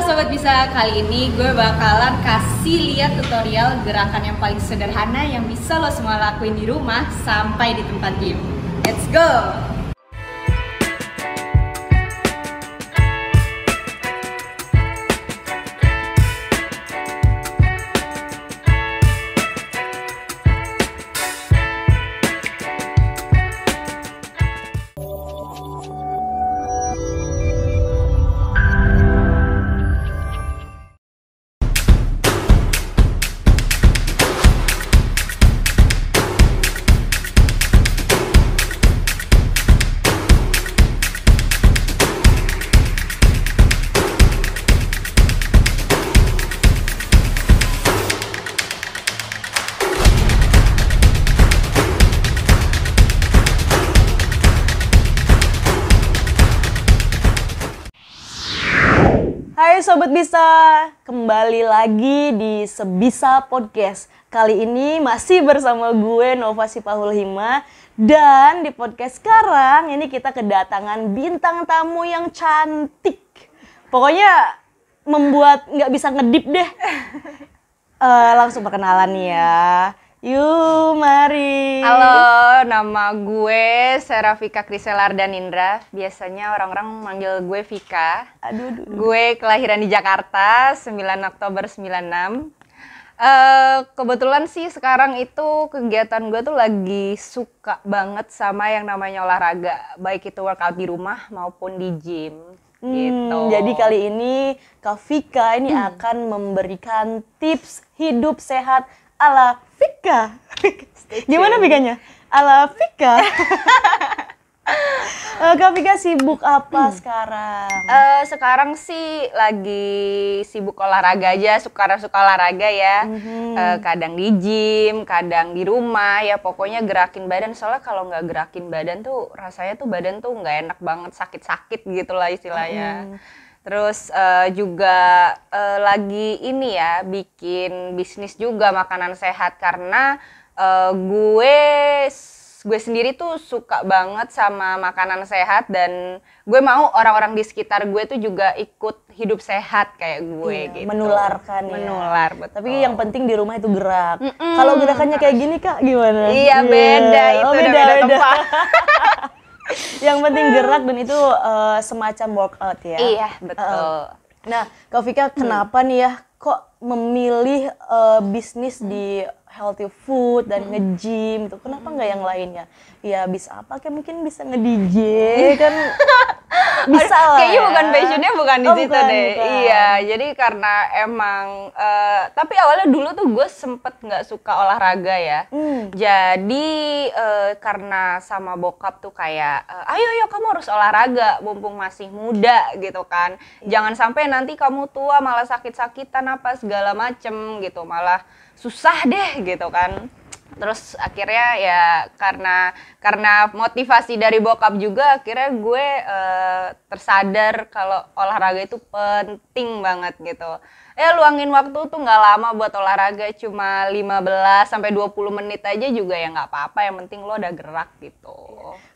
Sobat Bisa, kali ini gue bakalan kasih lihat tutorial gerakan yang paling sederhana yang bisa lo semua lakuin di rumah sampai di tempat gym. Let's go! Hai Sobat Bisa, kembali lagi di Sebisa Podcast. Kali ini masih bersama gue Nova Sipahul Hima. Dan di podcast sekarang ini kita kedatangan bintang tamu yang cantik. Pokoknya membuat nggak bisa ngedip deh. Langsung perkenalan ya. Yuk, mari. Halo, nama gue Serafika Kriselardhanindra. Biasanya orang-orang manggil gue Vika. Aduh. Gue kelahiran di Jakarta, 9 Oktober 96. Kebetulan sih sekarang itu kegiatan gue tuh lagi suka banget sama yang namanya olahraga. Baik itu workout di rumah maupun di gym. Gitu. Jadi kali ini Kak Vika ini akan memberikan tips hidup sehat ala Vika. Gimana Vikanya? Ala Vika. Kak Vika sibuk apa sekarang? Sekarang sih lagi sibuk olahraga aja, suka olahraga ya. Kadang di gym, kadang di rumah ya, pokoknya gerakin badan. Soalnya kalau nggak gerakin badan tuh rasanya tuh badan tuh nggak enak banget, sakit-sakit gitu lah istilahnya. Terus juga lagi ini ya, bikin bisnis juga makanan sehat karena gue sendiri tuh suka banget sama makanan sehat dan gue mau orang-orang di sekitar gue tuh juga ikut hidup sehat kayak gue gitu. Menularkan ya. Menular, betul. Tapi yang penting di rumah itu gerak. Kalau gerakannya kayak gini Kak gimana? Iya, beda itu udah beda tempat. Yang penting gerak dan itu semacam workout ya. Iya, betul. Nah, Kak Vika kenapa nih ya kok memilih bisnis di healthy food dan nge-gym tuh? Kenapa nggak yang lainnya? Ya bisa apa, kayak mungkin bisa nge-DJ kan bisa lah. Kayaknya ya. bukan passionnya bukan di situ bukan, deh. bukan. Iya, jadi karena emang tapi awalnya dulu tuh gue sempet nggak suka olahraga ya. Jadi karena sama bokap tuh kayak ayo kamu harus olahraga mumpung masih muda gitu kan. Jangan sampai nanti kamu tua malah sakit-sakitan apa segala macem gitu, malah susah deh gitu kan. Terus akhirnya ya karena motivasi dari bokap juga akhirnya gue tersadar kalau olahraga itu penting banget gitu. Luangin waktu tuh nggak lama buat olahraga, cuma 15 sampai 20 menit aja juga ya nggak apa-apa, yang penting lo udah gerak gitu.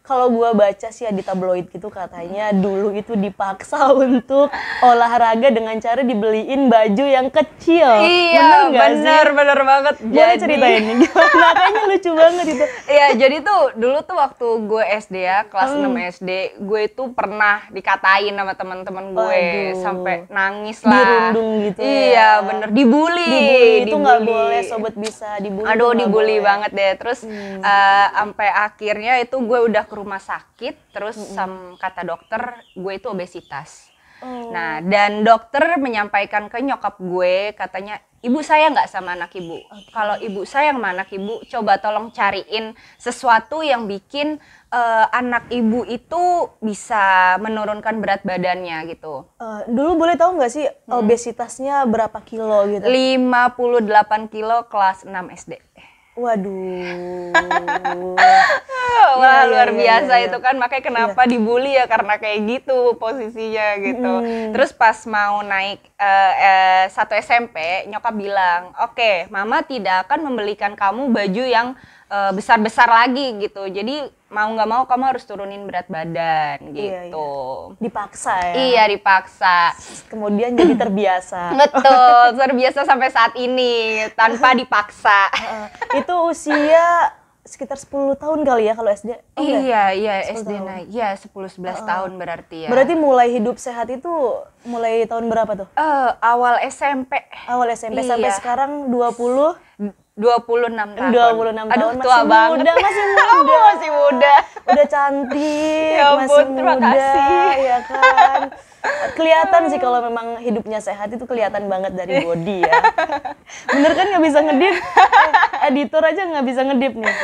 Kalau gue baca sih ya di tabloid gitu katanya dulu itu dipaksa untuk olahraga dengan cara dibeliin baju yang kecil. Iya, bener banget. Boleh ceritain nih gimana? Kayaknya lucu banget itu. Iya, jadi tuh dulu tuh waktu gue SD ya, kelas 6 SD, gue tuh pernah dikatain sama teman-teman gue. Waduh. Sampai nangis lah. Dirundung gitu ya. Iya, bener, dibully. Itu nggak boleh Sobat Bisa, dibully. Aduh, nggak dibully boleh. banget deh. Terus sampai akhirnya itu gue udah ke rumah sakit, terus kata dokter gue itu obesitas. Nah, dan dokter menyampaikan ke nyokap gue, katanya, ibu sayang nggak sama anak ibu? Kalau ibu sayang sama anak ibu, coba tolong cariin sesuatu yang bikin anak ibu itu bisa menurunkan berat badannya gitu. Dulu boleh tahu nggak sih obesitasnya berapa kilo gitu? 58 kilo kelas 6 SD. Waduh. Wah, Iya, luar iya, biasa iya. itu kan, makanya kenapa dibully ya karena kayak gitu posisinya gitu. Terus pas mau naik satu SMP, nyokap bilang, oke, mama tidak akan membelikan kamu baju yang besar-besar lagi gitu. Jadi mau nggak mau kamu harus turunin berat badan gitu. Dipaksa ya? Iya, dipaksa. Kemudian jadi terbiasa. Betul, terbiasa sampai saat ini tanpa dipaksa. Itu usia sekitar 10 tahun kali ya kalau SD? Iya, SD naik. Iya, 10-11 tahun berarti ya. Berarti mulai hidup sehat itu mulai tahun berapa tuh? Awal SMP. Awal SMP sampai sekarang 26 tahun. 26 tahun. Aduh, tua banget. Masih muda. Masih muda. Udah cantik, Ya ampun, masih terima muda, kasih. ya kan. Kelihatan sih kalau memang hidupnya sehat itu kelihatan banget dari body ya. Bener kan nggak bisa ngedip? Editor aja nggak bisa ngedip nih.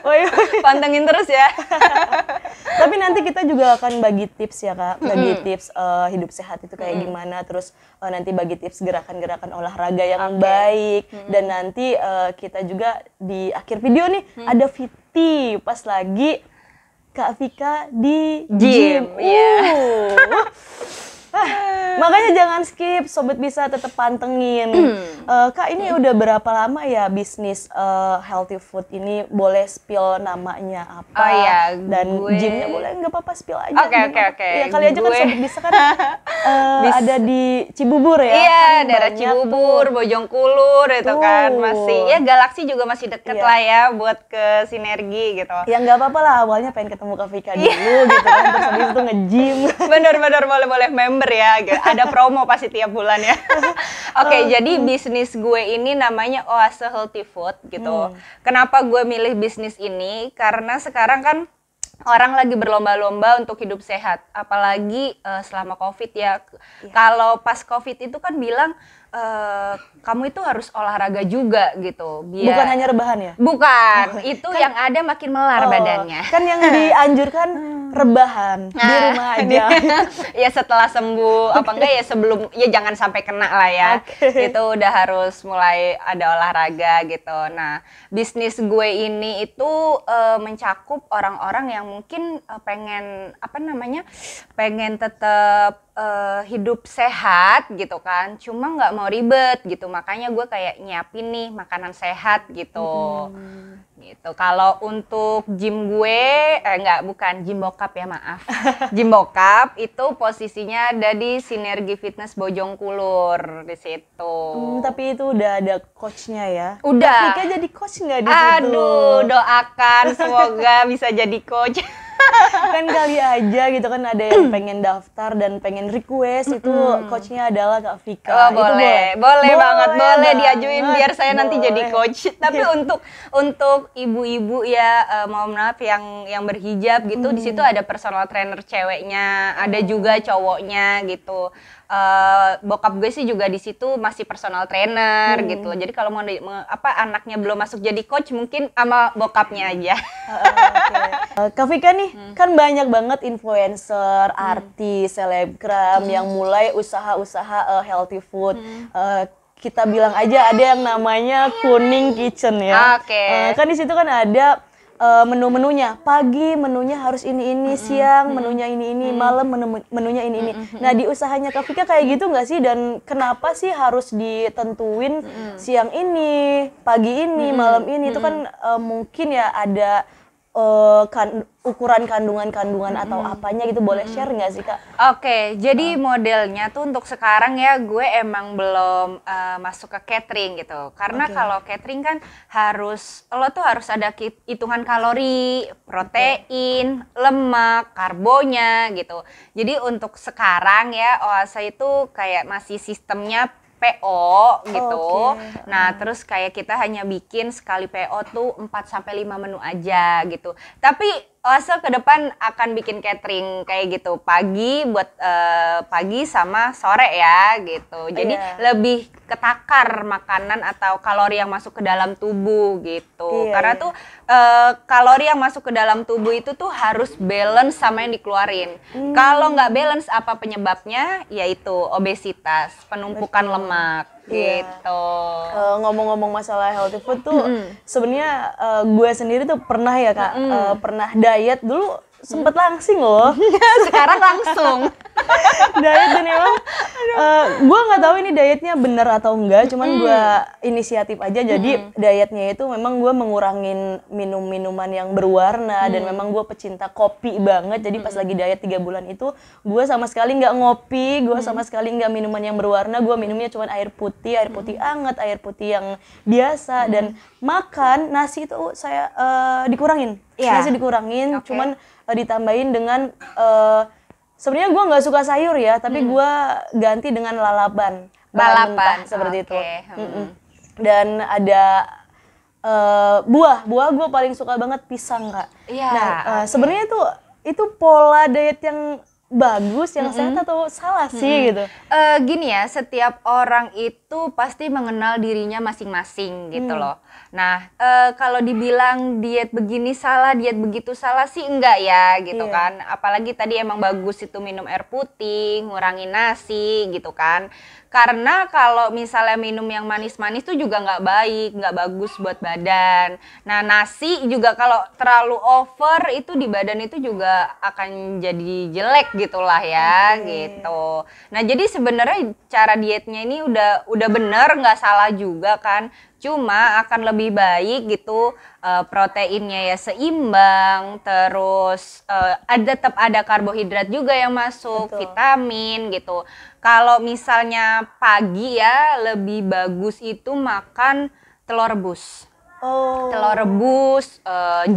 Woi. Pantengin terus ya. Tapi nanti kita juga akan bagi tips ya Kak, bagi tips hidup sehat itu kayak gimana, terus nanti bagi tips gerakan-gerakan olahraga yang baik, dan nanti kita juga di akhir video nih ada Viti pas lagi Kak Vika di gym. Makanya jangan skip, sobat bisa tetap pantengin. Kak, ini udah berapa lama ya bisnis healthy food ini? Boleh spill namanya apa? Oh iya, dan gymnya boleh nggak apa-apa spill aja. Oke. Ya kali aja kan sobat bisa kan ada di Cibubur ya. Iya, kan daerah Cibubur, Bojongkulur itu kan masih. Ya Galaksi juga masih deket lah ya buat ke sinergi gitu. Ya nggak apa-apa lah, awalnya pengen ketemu Kak Vika dulu gitu kan, terus habis itu nge-gym. Bener boleh member ya. Ada promo pasti tiap bulan ya. Oke, jadi bisnis gue ini namanya Oase Healthy Food gitu. Kenapa gue milih bisnis ini? Karena sekarang kan orang lagi berlomba-lomba untuk hidup sehat, apalagi selama COVID ya. Kalau pas COVID itu kan bilang kamu itu harus olahraga juga gitu. Bukan hanya rebahan ya? Bukan, itu kan, yang ada makin melar badannya. Kan yang dianjurkan rebahan di rumah aja. Ya setelah sembuh, apa enggak ya sebelum, ya jangan sampai kena lah ya. Itu udah harus mulai ada olahraga gitu. Nah, bisnis gue ini itu mencakup orang-orang yang mungkin pengen pengen tetap hidup sehat gitu kan, cuma nggak mau ribet gitu, makanya gue kayak nyiapin nih makanan sehat gitu. Gitu. Kalau untuk gym gue, bukan gym bokap ya, maaf. Gym bokap itu posisinya ada di Sinergi Fitness Bojongkulur di situ. Tapi itu udah ada coachnya ya? Udah. Vika jadi coach nggak di situ? Aduh, doakan semoga bisa jadi coach. Kan kali aja gitu kan ada yang pengen daftar dan pengen request itu coachnya adalah Kak Vika. Oh, boleh banget, boleh diajuin biar saya nanti boleh. jadi coach. Tapi untuk ibu-ibu ya, mohon maaf yang berhijab gitu, di situ ada personal trainer ceweknya, ada juga cowoknya gitu. Bokap gue sih juga di situ masih personal trainer gitu. Jadi kalau mau anaknya belum masuk jadi coach, mungkin sama bokapnya aja. Kak Vika nih kan banyak banget influencer, artis, selebgram yang mulai usaha-usaha healthy food. Kita bilang aja ada yang namanya Kuning Kitchen ya. Kan di situ kan ada menu-menunya. Pagi menunya harus ini, siang menunya ini, malam menunya ini. Nah, di usahanya Kak Vika kayak gitu nggak sih? Dan kenapa sih harus ditentuin siang ini, pagi ini, malam ini? Itu kan mungkin ya ada ukuran kandungan atau apanya gitu, boleh share nggak sih Kak? Oke, jadi modelnya tuh untuk sekarang ya gue emang belum masuk ke catering gitu. Karena kalau catering kan lo tuh harus ada hitungan kalori, protein, lemak, karbonya gitu. Jadi untuk sekarang ya Oase itu kayak masih sistemnya PO gitu. Nah, terus kayak kita hanya bikin sekali PO tuh 4-5 menu aja gitu. Tapi Oase ke depan akan bikin catering kayak gitu, pagi buat pagi sama sore ya gitu. Jadi lebih ketakar makanan atau kalori yang masuk ke dalam tubuh gitu. Karena tuh kalori yang masuk ke dalam tubuh itu tuh harus balance sama yang dikeluarin. Kalau nggak balance, apa penyebabnya? Yaitu obesitas, penumpukan lemak. Gitu. Ngomong-ngomong masalah healthy food tuh sebenarnya gue sendiri tuh pernah ya Kak, pernah diet dulu, sempet langsing loh. Sekarang langsung. Diet dan emang gue nggak tahu ini dietnya bener atau enggak, cuman gue inisiatif aja. Jadi dietnya itu memang gue mengurangin minuman yang berwarna dan memang gue pecinta kopi banget. Jadi pas lagi diet 3 bulan itu gue sama sekali nggak ngopi, gue sama sekali nggak minuman yang berwarna. Gue minumnya cuma air putih anget, air putih yang biasa, dan makan nasi itu saya dikurangin. Nasi dikurangin, cuman ditambahin dengan sebenarnya gue nggak suka sayur ya, tapi gue ganti dengan lalapan mentah, seperti itu. Dan ada buah gue paling suka banget pisang, Kak. Nah, sebenarnya itu pola diet yang bagus, yang sehat atau salah sih gitu? Gini ya, setiap orang itu pasti mengenal dirinya masing-masing gitu loh. Nah, kalau dibilang diet begini salah, diet begitu salah sih enggak ya gitu kan. Apalagi tadi emang bagus itu minum air putih, ngurangin nasi gitu kan. Karena kalau misalnya minum yang manis-manis tuh juga nggak baik, nggak bagus buat badan. Nah, nasi juga kalau terlalu over itu di badan itu juga akan jadi jelek gitulah ya, gitu. Nah, jadi sebenarnya cara dietnya ini udah bener, nggak salah juga kan. Cuma akan lebih baik gitu, proteinnya ya seimbang, terus tetap ada karbohidrat juga yang masuk, vitamin gitu. Kalau misalnya pagi ya lebih bagus itu makan telur rebus. Telur rebus,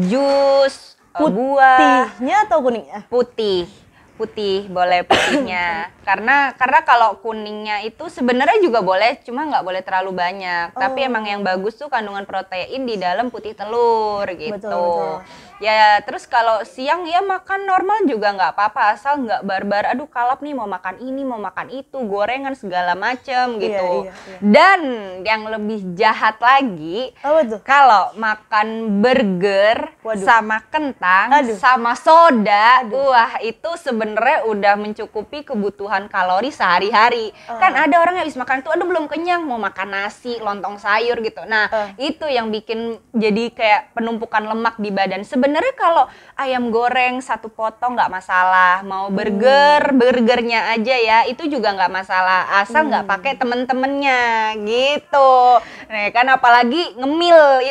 jus, buah. Putihnya atau kuningnya? Putih boleh putihnya. karena kalau kuningnya itu sebenarnya juga boleh, cuma nggak boleh terlalu banyak. Tapi emang yang bagus tuh kandungan protein di dalam putih telur gitu. Betul. Ya terus kalau siang ya makan normal juga nggak apa-apa, asal nggak barbar. Aduh kalap nih, mau makan ini, mau makan itu, gorengan segala macem gitu. Iya. Dan yang lebih jahat lagi, kalau makan burger sama kentang sama soda, wah itu sebenarnya udah mencukupi kebutuhan kalori sehari-hari. Kan ada orang yang habis makan itu, aduh belum kenyang, mau makan nasi, lontong sayur gitu. Nah itu yang bikin jadi kayak penumpukan lemak di badan. Sebenarnya kalau ayam goreng 1 potong nggak masalah, mau burgernya aja ya itu juga nggak masalah, asal nggak pakai temen-temennya gitu. Nah kan apalagi ngemil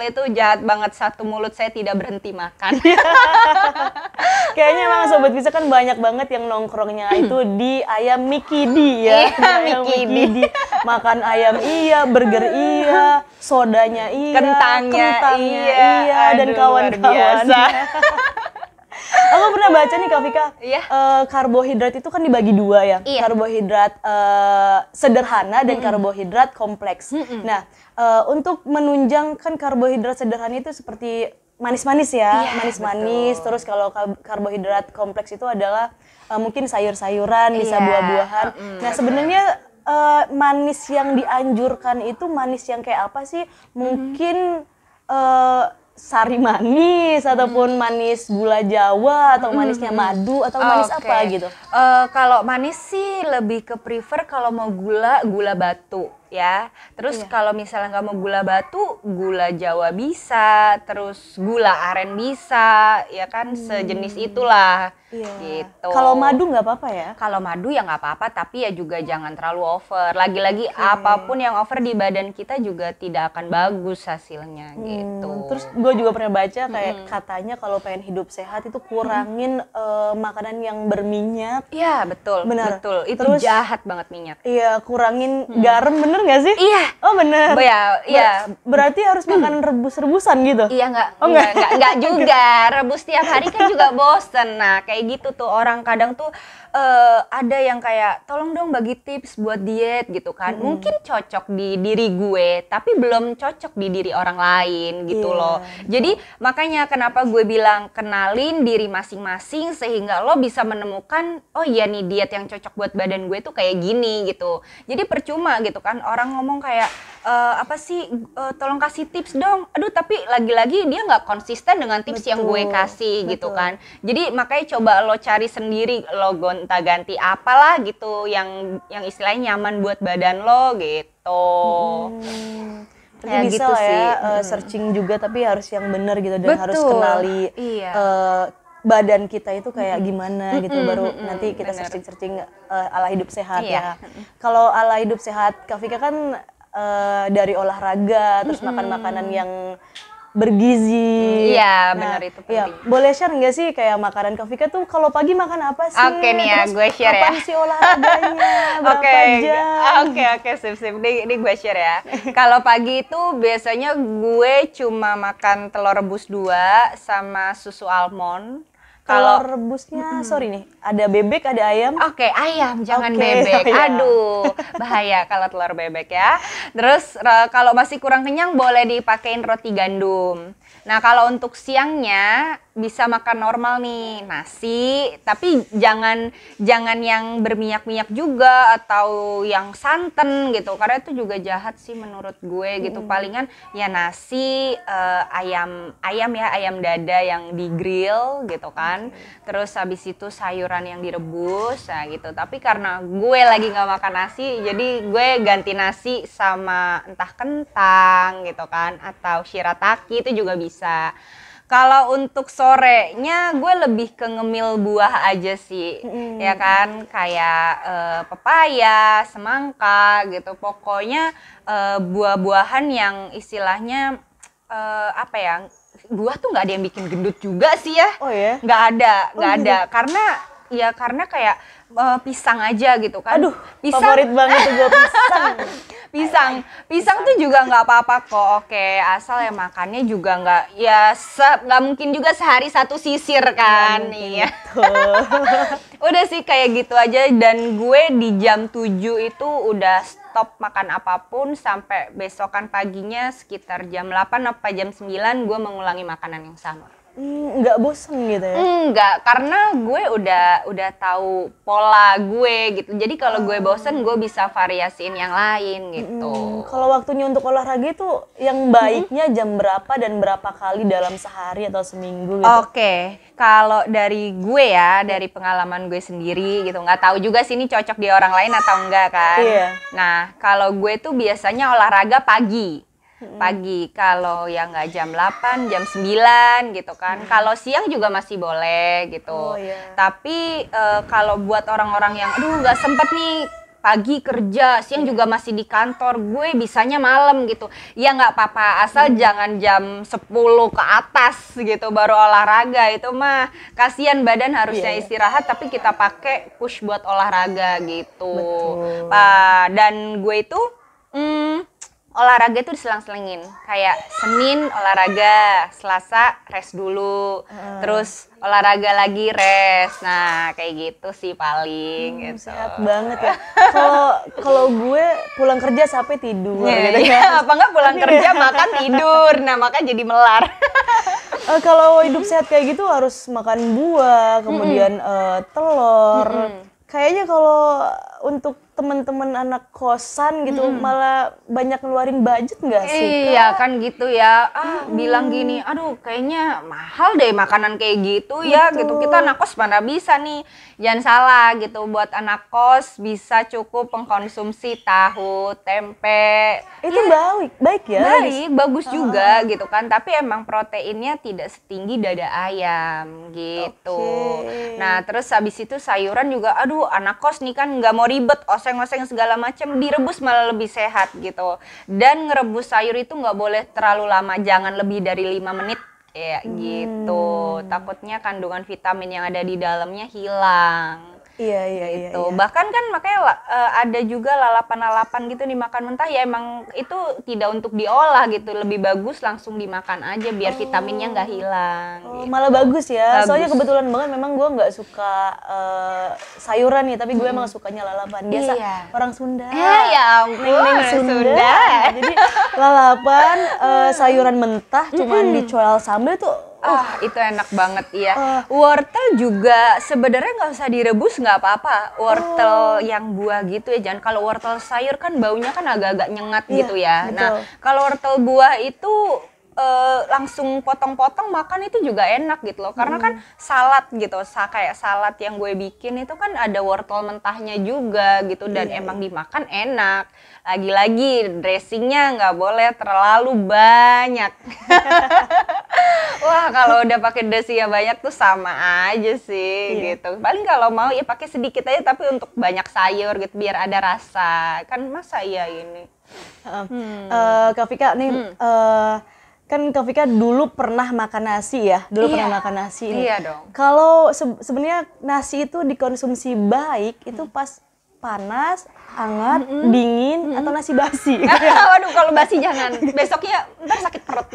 itu jahat banget, satu mulut saya tidak berhenti makan. Kayaknya emang Sobat Bisa kan banyak banget yang nongkrongnya itu di ayam Mikidi ya. Mikidi. Makan ayam iya, burger iya, sodanya iya, kentangnya iya, dan kawan-kawan. Aku pernah baca nih Kak Vika, karbohidrat itu kan dibagi 2 ya. Karbohidrat sederhana dan karbohidrat kompleks. Nah, untuk menunjang karbohidrat sederhana itu seperti manis-manis ya, manis-manis. Terus kalau karbohidrat kompleks itu adalah mungkin sayur-sayuran, bisa buah-buahan. Nah, sebenarnya manis yang dianjurkan itu manis yang kayak apa sih? Mungkin sari manis ataupun manis gula Jawa atau manisnya madu atau manis apa gitu? Kalau manis sih lebih ke prefer kalau mau gula batu ya. Terus kalau misalnya nggak mau gula batu, gula Jawa bisa, terus gula aren bisa, ya kan sejenis itulah. Gitu. Kalau madu nggak apa-apa ya? Kalau madu ya nggak apa-apa, tapi ya juga jangan terlalu over. Lagi-lagi apapun yang over di badan kita juga tidak akan bagus hasilnya gitu. Terus gue juga pernah baca kayak katanya kalau pengen hidup sehat itu kurangin makanan yang berminyak. Iya betul, benar. Betul. Itu Terus, jahat banget minyak. Iya, kurangin garam, bener nggak sih? Iya. Oh bener. Iya. Berarti harus makan rebus-rebusan gitu? Iya enggak juga. Rebus tiap hari kan juga bosen. Nah kayak gitu tuh orang kadang tuh ada yang kayak tolong dong bagi tips buat diet gitu kan. Mungkin cocok di diri gue tapi belum cocok di diri orang lain gitu loh. Jadi makanya kenapa gue bilang kenalin diri masing-masing sehingga lo bisa menemukan oh iya nih diet yang cocok buat badan gue tuh kayak gini gitu. Jadi percuma gitu kan orang ngomong kayak apa sih tolong kasih tips dong. Aduh tapi lagi-lagi dia nggak konsisten dengan tips yang gue kasih gitu kan. Jadi makanya coba lo cari sendiri, lo gonta-ganti apalah gitu yang istilahnya nyaman buat badan lo gitu. Tapi ya, bisa gitu lah ya sih. searching juga tapi harus yang benar gitu dan harus kenali badan kita itu kayak gimana gitu, baru nanti kita searching ala hidup sehat ya. Kalau ala hidup sehat Kak Vika kan dari olahraga, terus makan makanan yang bergizi. Iya, benar itu penting. Iya, boleh share nggak sih kayak makanan Kak Vika tuh kalau pagi makan apa sih? Oke nih ya, gue share ya. Kapan sih olahraganya? Berapa jam? Oke, sip. Ini gue share ya. Kalau pagi itu biasanya gue cuma makan telur rebus 2 sama susu almond. Kalau rebusnya, sorry nih, ada bebek, ada ayam. Oke, ayam, jangan Oke, bebek. iya. Aduh, bahaya kalau telur bebek ya. Terus kalau masih kurang kenyang boleh dipakein roti gandum. Nah, kalau untuk siangnya bisa makan normal nih, nasi, tapi jangan yang berminyak-minyak juga atau yang santan gitu. Karena itu juga jahat sih menurut gue gitu. Palingan ya nasi, ayam dada yang di grill gitu kan. Terus habis itu sayuran yang direbus, nah gitu. Tapi karena gue lagi nggak makan nasi, jadi gue ganti nasi sama entah kentang gitu kan, atau shirataki itu juga bisa. Kalau untuk sorenya gue lebih ke ngemil buah aja sih, ya kan, kayak pepaya, semangka gitu. Pokoknya buah-buahan yang istilahnya apa ya? Buah tuh nggak ada yang bikin gendut juga sih ya. Oh ya? Nggak ada. Karena kayak pisang aja gitu kan. Aduh, pisang, favorit banget tuh gue pisang. pisang tuh juga nggak apa-apa kok. Oke, asal ya makannya juga nggak mungkin juga sehari 1 sisir kan. Iya. Udah sih kayak gitu aja, dan gue di jam 7 itu udah stop makan apapun sampai besokan paginya sekitar jam 8 apa jam 9 gue mengulangi makanan yang sama. Nggak bosen gitu ya? Enggak, karena gue udah tahu pola gue gitu. Jadi kalau gue bosen, gue bisa variasiin yang lain gitu. Kalau waktunya untuk olahraga itu yang baiknya jam berapa dan berapa kali dalam sehari atau seminggu gitu? Oke, kalau dari gue ya, dari pengalaman gue sendiri gitu, nggak tahu juga sih ini cocok di orang lain atau enggak kan. Iya. Nah, kalau gue tuh biasanya olahraga pagi. Kalau yang nggak jam 8, jam 9 gitu kan. Kalau siang juga masih boleh gitu. Oh, iya. Tapi kalau buat orang-orang yang aduh nggak sempet nih pagi kerja, siang juga masih di kantor, gue bisanya malam gitu. Ya nggak apa-apa, asal jangan jam 10 ke atas gitu baru olahraga. Itu mah kasihan badan harusnya istirahat, tapi kita pakai push buat olahraga gitu. Betul. Dan gue itu olahraga itu diselang-selingin, kayak Senin olahraga, Selasa rest dulu, terus olahraga lagi rest. Nah kayak gitu sih paling gitu. Sehat banget ya. Kalau gue pulang kerja sampai tidur gitu ya. Apa nggak pulang kerja makan tidur, nah makanya jadi melar. Kalau hidup sehat kayak gitu harus makan buah, kemudian telur. Kayaknya kalau untuk teman-teman anak kosan gitu malah banyak ngeluarin budget nggak sih? Iya kan gitu ya. Bilang gini, aduh kayaknya mahal deh makanan kayak gitu ya. Gitu kita anak kos mana bisa nih. Jangan salah gitu, buat anak kos bisa cukup mengkonsumsi tahu, tempe. Itu baik ya? Baik, bagus juga gitu kan. Tapi emang proteinnya tidak setinggi dada ayam gitu. Nah terus habis itu sayuran juga, aduh anak kos nih kan nggak mau ribet, oseng-oseng segala macam, direbus malah lebih sehat gitu. Dan ngerebus sayur itu nggak boleh terlalu lama, jangan lebih dari 5 menit ya gitu. Takutnya kandungan vitamin yang ada di dalamnya hilang. Iya. Bahkan kan makanya ada juga lalapan-lalapan gitu dimakan mentah, ya emang itu tidak untuk diolah gitu, lebih bagus langsung dimakan aja biar vitaminnya nggak hilang. Gitu. Malah bagus ya. Bagus. Soalnya kebetulan banget memang gue nggak suka sayuran nih, tapi gue emang sukanya lalapan. Biasa orang Sunda. Ya ampun, Sunda. Jadi lalapan sayuran mentah cuman dicual sambal tuh. Itu enak banget ya. Wortel juga sebenarnya nggak usah direbus, nggak apa-apa. Wortel yang buah gitu ya, jangan. Kalau wortel sayur kan baunya kan agak-agak nyengat gitu ya. Betul. Nah kalau wortel buah itu langsung potong-potong makan itu juga enak gitu loh. Karena kan salad gitu, kayak salad yang gue bikin itu kan ada wortel mentahnya juga gitu dan emang dimakan enak. Lagi-lagi dressingnya nggak boleh terlalu banyak. Wah, kalau udah pakai dressingnya banyak tuh sama aja sih gitu. Paling kalau mau ya pakai sedikit aja tapi untuk banyak sayur gitu biar ada rasa. Kan masa iya ini. Kak Vika nih kan Kak Vika dulu pernah makan nasi ya, pernah makan nasi nih. Iya dong. Kalau sebenarnya nasi itu dikonsumsi baik itu pas panas, hangat, dingin, atau nasi basi. Waduh, kalau basi jangan. Besoknya ntar sakit perut.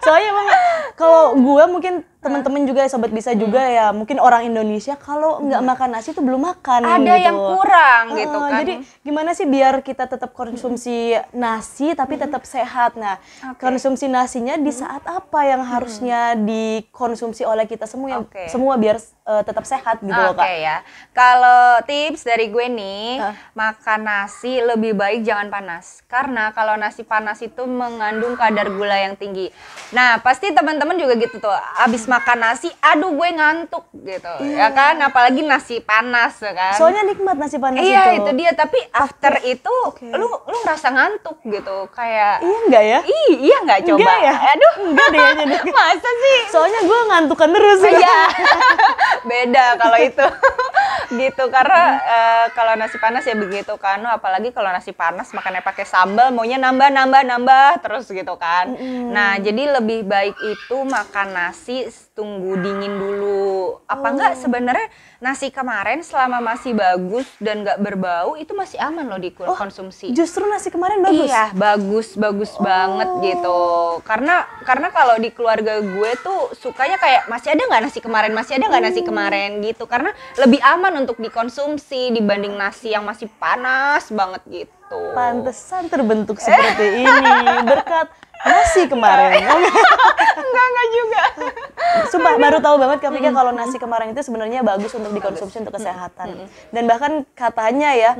Soalnya emang kalau gue mungkin teman-teman juga sobat bisa juga ya mungkin orang Indonesia kalau nggak makan nasi itu belum makan ada gitu. yang kurang gitu kan. Jadi gimana sih biar kita tetap konsumsi nasi tapi tetap sehat. Nah, konsumsi nasinya di saat apa yang harusnya dikonsumsi oleh kita semua semua biar tetap sehat gitu loh Kak. Ya. Kalau tips dari gue nih, makan nasi lebih baik jangan panas. Karena kalau nasi panas itu mengandung kadar gula yang tinggi. Nah, pasti teman-teman juga gitu tuh. Abis makan nasi, aduh gue ngantuk gitu. Ya kan, apalagi nasi panas ya kan. Soalnya nikmat nasi panas itu. Iya, itu dia. Tapi after itu lu ngerasa ngantuk gitu. Kayak iya enggak ya? Iya enggak coba? Enggak ya? Aduh, enggak deh kayaknya. Masa sih? Soalnya gue ngantukan terus. Iya. Beda kalau itu. Gitu karena kalau nasi panas ya begitu kan. Apalagi kalau nasi panas makannya pakai sambal maunya nambah terus gitu kan. Nah, jadi lebih baik itu makan nasi tunggu dingin dulu. Apa enggak sebenarnya nasi kemarin selama masih bagus dan enggak berbau itu masih aman loh dikonsumsi. Justru nasi kemarin bagus. Iya, bagus banget gitu. Karena kalau di keluarga gue tuh sukanya kayak masih ada nggak nasi kemarin gitu. Karena lebih aman untuk dikonsumsi dibanding nasi yang masih panas banget gitu. Pantesan terbentuk seperti ini berkat nasi kemarin. Enggak juga. Sumpah baru tahu banget Kak Vika kalau nasi kemarin itu sebenarnya bagus untuk dikonsumsi untuk kesehatan. Dan bahkan katanya ya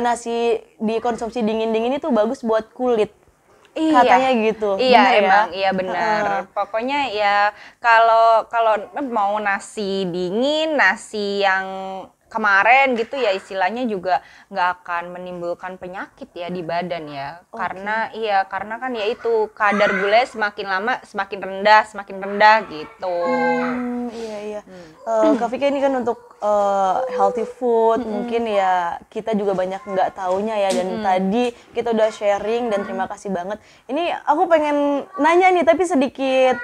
nasi dikonsumsi dingin-dingin itu bagus buat kulit. Iya. Katanya gitu. Iya, bener emang ya? iya benar. Pokoknya ya kalau mau nasi dingin, nasi yang kemarin gitu ya istilahnya juga nggak akan menimbulkan penyakit ya di badan ya. Karena kan ya itu kadar gula semakin lama semakin rendah gitu. Iya. Kak Vika ini kan untuk healthy food mungkin ya kita juga banyak nggak taunya ya dan tadi kita udah sharing dan terima kasih banget. Ini aku pengen nanya nih tapi sedikit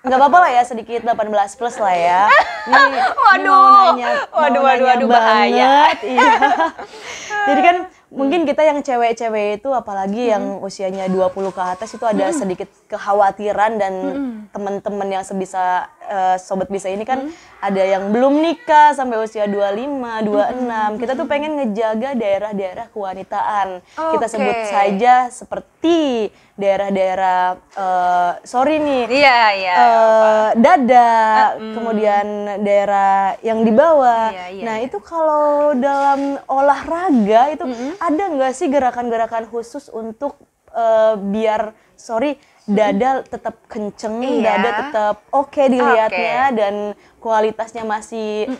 nggak apa-apa lah ya sedikit 18 plus lah ya. Waduh, bahaya. Iya. Jadi kan mungkin kita yang cewek-cewek itu apalagi yang usianya 20 ke atas itu ada sedikit kekhawatiran dan teman-teman yang sebisa sobat bisa ini kan ada yang belum nikah sampai usia 25, 26. Kita tuh pengen ngejaga daerah-daerah kewanitaan. Kita sebut saja seperti daerah-daerah sorry nih. Iya. Dada, kemudian daerah yang di bawah. Nah, itu kalau dalam olahraga itu ada nggak sih gerakan-gerakan khusus untuk biar dada tetap kenceng, dada tetap oke dilihatnya dan kualitasnya masih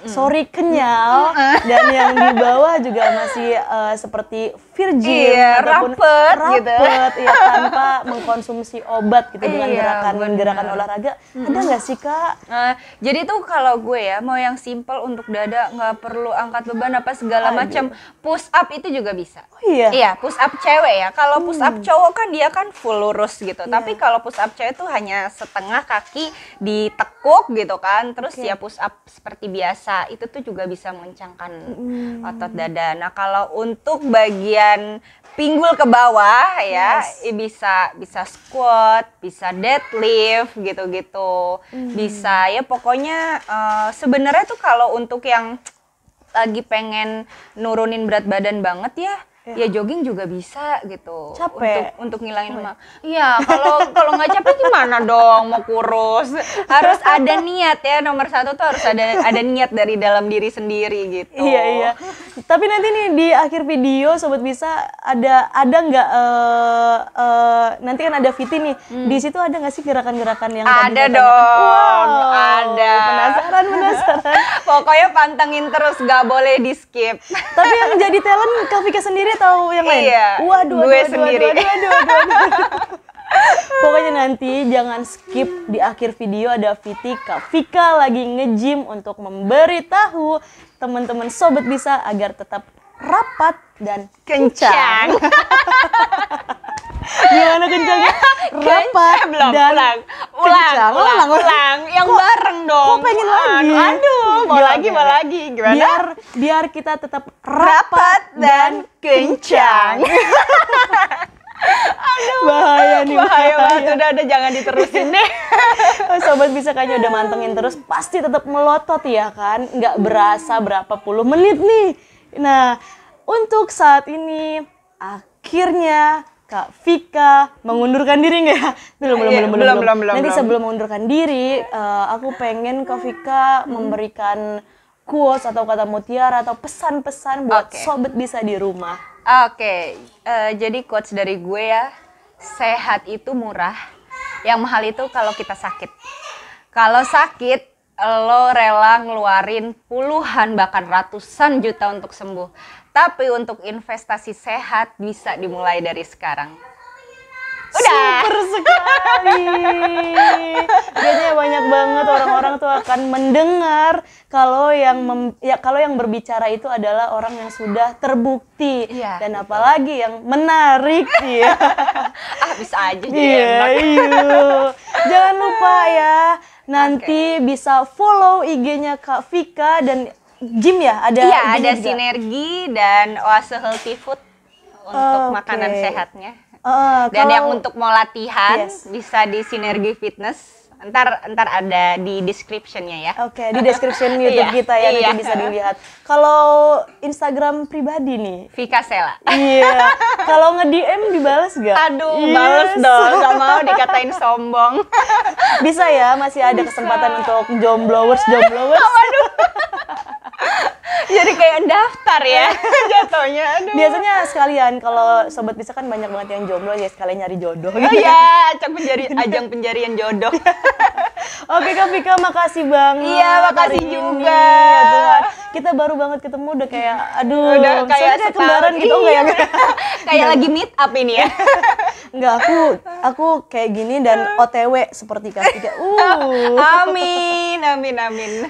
kenyal dan yang di bawah juga masih seperti virgin ataupun rapet gitu. Ya, tanpa mengkonsumsi obat gitu dengan gerakan olahraga. Ada nggak sih Kak? Jadi tuh kalau gue ya mau yang simple untuk dada nggak perlu angkat beban apa segala macam. Push up itu juga bisa. Oh iya? Iya, push up cewek ya. Kalau push up cowok kan dia kan full lurus gitu. Tapi kalau push up cewek tuh hanya setengah kaki ditekuk gitu kan. Terus ya push up seperti biasa. Itu tuh juga bisa mengencangkan otot dada. Nah, kalau untuk bagian pinggul ke bawah ya bisa squat, bisa deadlift gitu-gitu. Bisa ya pokoknya sebenarnya tuh kalau untuk yang lagi pengen nurunin berat badan banget ya Ya jogging juga bisa gitu. Capek. Untuk ngilangin lemak. Iya, kalau nggak capek gimana dong mau kurus? Harus ada niat ya. Nomor satu tuh harus ada niat dari dalam diri sendiri gitu. Iya. Tapi nanti nih di akhir video Sobat Bisa ada nggak nanti kan ada VT nih. Di situ ada nggak sih gerakan-gerakan yang tadi ada saya dong. tanyakan? Ada. Penasaran. Pokoknya pantengin terus, nggak boleh di skip. Tapi yang jadi talent Kak Vika sendiri atau yang lain? Iya, Waduh, gue sendiri. Pokoknya nanti jangan skip, di akhir video ada VT Kak Vika lagi nge-gym untuk memberitahu teman-teman Sobat Bisa agar tetap rapat dan kencang. Gimana kencangnya? Rapat Belum, dan ulang. Yang bareng dong. Kok pengen lagi? Aduh, mau lagi. Gimana? Biar kita tetap rapat dan kencang. Aduh, bahaya banget. Udah jangan diterusin deh. Sobat Bisa kayaknya udah mantengin terus, pasti tetap melotot ya kan? Nggak berasa berapa puluh menit nih. Nah, untuk saat ini akhirnya Kak Vika mengundurkan diri nggak ya? Belum. Nanti sebelum mengundurkan diri, aku pengen Kak Vika memberikan quotes atau kata mutiara atau pesan-pesan buat Sobat Bisa di rumah. Oke, jadi quotes dari gue ya, sehat itu murah, yang mahal itu kalau kita sakit. Kalau sakit, lo rela ngeluarin puluhan bahkan ratusan juta untuk sembuh. Tapi untuk investasi sehat bisa dimulai dari sekarang. Udah. Super sekali. Kayaknya banyak banget orang-orang tuh akan mendengar kalau yang berbicara itu adalah orang yang sudah terbukti. Iya, dan apalagi yang menarik ya. Bisa aja Iya. Jangan lupa ya, nanti bisa follow IG-nya Kak Vika dan gym ya, ada ada juga. Sinergi dan Oase Healthy Food untuk makanan sehatnya. Dan yang untuk mau latihan bisa di Sinergi Fitness. Ntar ada di description-nya ya. Oke, di description YouTube kita ya, nanti bisa dilihat. Kalau Instagram pribadi nih, Vika Sela. Iya. Kalau nge-DM dibalas gak? Aduh, bales dong. Gak mau dikatain sombong. Bisa ya, masih ada kesempatan untuk jomblowers. Waduh. Jadi kayak daftar ya jatuhnya. Aduh. Biasanya sekalian kalau Sobat Bisa kan banyak banget yang jomblo, ya sekalian nyari jodoh gitu. Oh iya, ajang pencarian jodoh. Oke Kak Vika, makasih banget. Iya, makasih juga. Ya Tuhan. Kita baru banget ketemu udah kayak udah kayak kembaran gitu enggak ya? Kayak lagi meet up ini ya. Enggak, aku kayak gini dan OTW seperti Kak Vika. Amin.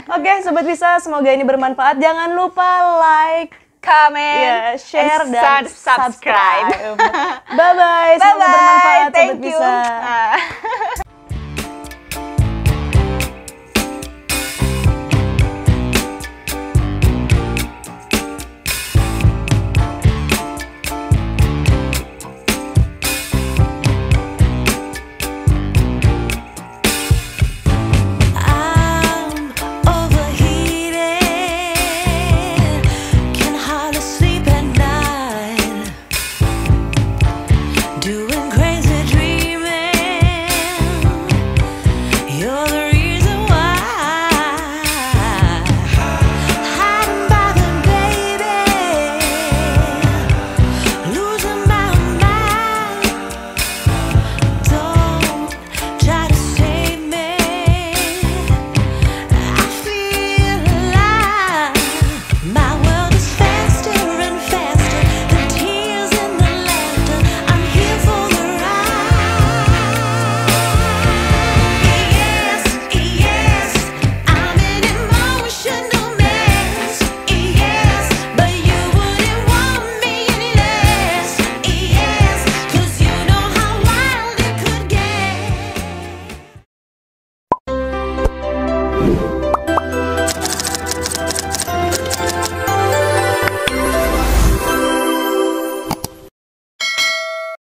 Oke, Sobat Bisa, semoga ini bermanfaat. Jangan lupa like, comment, share dan subscribe. Bye bye. Semoga bermanfaat Sobat Thank you. Bisa.